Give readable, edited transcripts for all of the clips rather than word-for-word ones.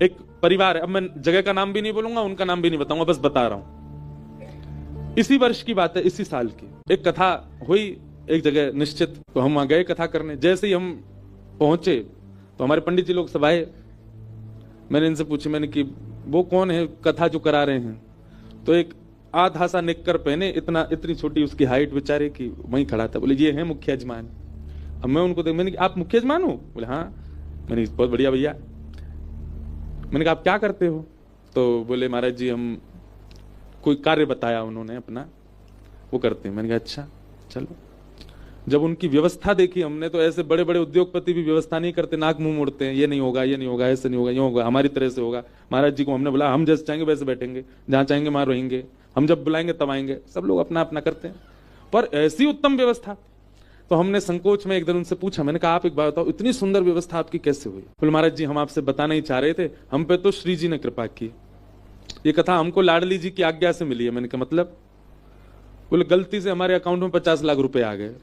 एक परिवार है, अब मैं जगह का नाम भी नहीं बोलूंगा, उनका नाम भी नहीं बताऊंगा, बस बता रहा हूं। इसी वर्ष की बात है, इसी साल की एक कथा हुई एक जगह निश्चित, तो हम वहां गए कथा करने। जैसे ही हम पहुंचे तो हमारे पंडित जी लोग सब आए। मैंने इनसे पूछी, मैंने कि वो कौन है कथा जो करा रहे हैं? तो एक आधा सा निक्कर पहने, इतनी छोटी उसकी हाइट बेचारे की, वहीं खड़ा था। बोले ये है मुख्य यजमान। अब मैं उनको देख, मैंने कि आप मुख्य यजमान हो? बोले हाँ। मैंने बहुत बढ़िया भैया। मैंने कहा आप क्या करते हो? तो बोले महाराज जी हम कोई कार्य बताया उन्होंने अपना, वो करते हैं। मैंने कहा अच्छा चलो। जब उनकी व्यवस्था देखी हमने, तो ऐसे बड़े बड़े उद्योगपति भी व्यवस्था नहीं करते, नाक मुंह मोड़ते हैं, ये नहीं होगा, ये नहीं होगा, ऐसे नहीं होगा, ये होगा, हमारी तरह से होगा। महाराज जी को हमने बोला हम जैसे चाहेंगे वैसे बैठेंगे, जहां चाहेंगे वहां रहेंगे, हम जब बुलाएंगे तब आएंगे। सब लोग अपना अपना करते हैं, पर ऐसी उत्तम व्यवस्था। तो हमने संकोच में एक दिन उनसे पूछा, मैंने कहा आप एक बात बताओ, इतनी सुंदर व्यवस्था आपकी कैसे हुई? बोले महाराज जी हम आपसे बताना ही चाह रहे थे, हम पे तो श्री जी ने कृपा की, ये कथा हमको लाडली जी की आज्ञा से मिली है। मैंने कहा मतलब? बोले गलती से हमारे अकाउंट में 50 लाख रुपए आ गए।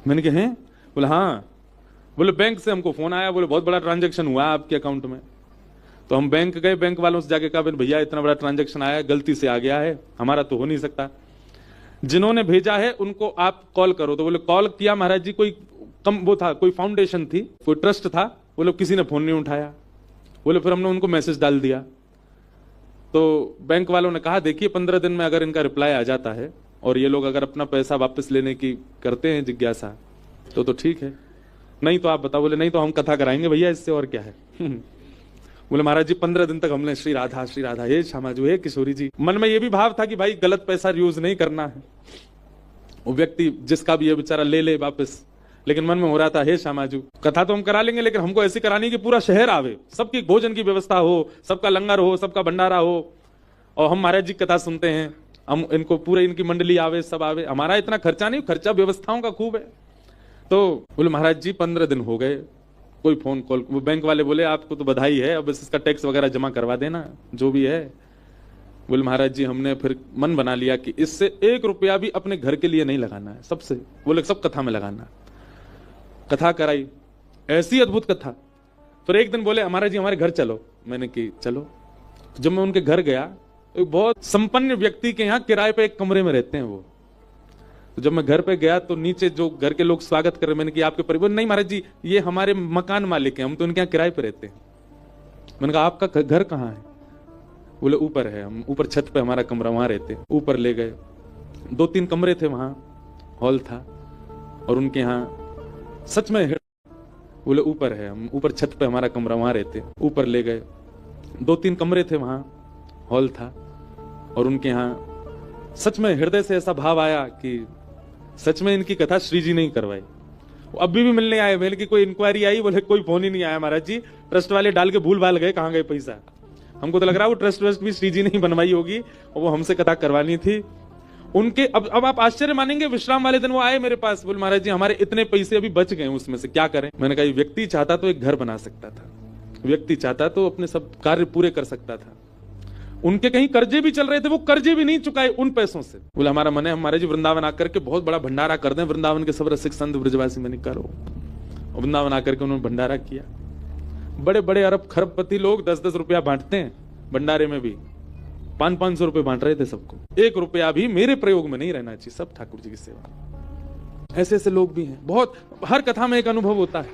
मैंने कहा हैं? बोले हाँ। बोले बैंक से हमको फोन आया, बोले बहुत बड़ा ट्रांजैक्शन हुआ आपके अकाउंट में। तो हम बैंक गए, बैंक वालों से जाके कहा भैया इतना बड़ा ट्रांजैक्शन आया, गलती से आ गया है, हमारा तो हो नहीं सकता, जिन्होंने भेजा है उनको आप कॉल करो। तो बोले कॉल किया महाराज जी, कोई कम वो था, कोई फाउंडेशन थी, कोई ट्रस्ट था, बोले किसी ने फोन नहीं उठाया। बोले फिर हमने उनको मैसेज डाल दिया। तो बैंक वालों ने कहा देखिए 15 दिन में अगर इनका रिप्लाई आ जाता है और ये लोग अगर अपना पैसा वापस लेने की करते हैं जिज्ञासा तो ठीक है, नहीं तो आप बताओ। बोले नहीं तो हम कथा कराएंगे भैया, इससे और क्या है। बोले महाराज जी 15 दिन तक हमने श्री राधा हे श्यामाजू हे किशोरी जी। मन में ये भी भाव था कि भाई गलत पैसा यूज नहीं करना है, वो व्यक्ति जिसका भी ये बेचारा ले ले वापस, लेकिन मन में हो रहा था हे श्यामाजू कथा तो हम करा लेंगे, लेकिन हमको ऐसी करानी कि पूरा शहर आवे, सबकी भोजन की व्यवस्था हो, सबका लंगर हो, सबका भंडारा हो, और हम महाराज जी कथा सुनते हैं, हम इनको पूरे इनकी मंडली आवे, सब आवे, हमारा इतना खर्चा नहीं, खर्चा व्यवस्थाओं का खूब है। तो बोले महाराज जी 15 दिन हो गए, कोई फोन कॉल। वो बैंक वाले बोले आपको तो बधाई है, अब इसका टैक्स वगैरह जमा करवा देना जो भी है। बोले महाराज जी हमने फिर मन बना लिया कि इससे 1 रुपया भी अपने घर के लिए नहीं लगाना है, सबसे बोले सब कथा में लगाना। कथा कराई, ऐसी अद्भुत कथा। फिर एक दिन बोले महाराज जी हमारे घर चलो। मैंने कि चलो। जब मैं उनके घर गया, एक बहुत संपन्न व्यक्ति के यहाँ किराए पे एक कमरे में रहते हैं वो। तो जब मैं घर पे गया तो नीचे जो घर के लोग स्वागत कर रहे, मैंने कहा आपके परिवार? नहीं महाराज जी ये हमारे मकान मालिक हैं, हम तो उनके यहाँ किराए पे रहते हैं। मैंने कहा आपका घर कहाँ है? बोले ऊपर है, हम ऊपर छत पे हमारा कमरा, वहां रहते हैं। ऊपर ले गए, 2-3 कमरे थे, वहां हॉल था, और उनके यहाँ सच में बोले ऊपर है, हम ऊपर छत पे हमारा कमरा, वहां रहते हैं। ऊपर ले गए, 2-3 कमरे थे, वहां हॉल था, और उनके यहाँ सच में हृदय से ऐसा भाव आया कि सच में इनकी कथा श्री जी नहीं करवाई। वो अभी भी मिलने आए, मेरे की कोई इंक्वायरी आई, बोले कोई फोन ही नहीं आया महाराज जी, ट्रस्ट वाले डाल के भूल भाल गए, कहाँ गए पैसा। हमको तो लग रहा है वो ट्रस्ट भी श्री जी ने ही बनवाई होगी, और वो हमसे कथा करवानी थी उनके। अब आप आश्चर्य मानेंगे, विश्राम वाले दिन वो आए मेरे पास, बोले महाराज जी हमारे इतने पैसे अभी बच गए, उसमें से क्या करें। मैंने कहा व्यक्ति चाहता तो एक घर बना सकता था, व्यक्ति चाहता तो अपने सब कार्य पूरे कर सकता था। उनके कहीं कर्जे भी चल रहे थे, वो कर्जे भी नहीं चुकाए उन पैसों से। बोले हमारा मन है हमारे जी वृंदावन आकर के बहुत बड़ा भंडारा कर दें, वृंदावन के सब रसिक संत ब्रजवासी। मैंने करो, वृंदावन आकर के उन्होंने भंडारा किया। बड़े बड़े अरब खरबपति लोग 10-10 रुपया बांटते हैं भंडारे में भी, 500-500 रुपए बांट रहे थे सबको। 1 रुपया भी मेरे प्रयोग में नहीं रहना चाहिए, सब ठाकुर जी की सेवा। ऐसे ऐसे लोग भी हैं बहुत, हर कथा में एक अनुभव होता है।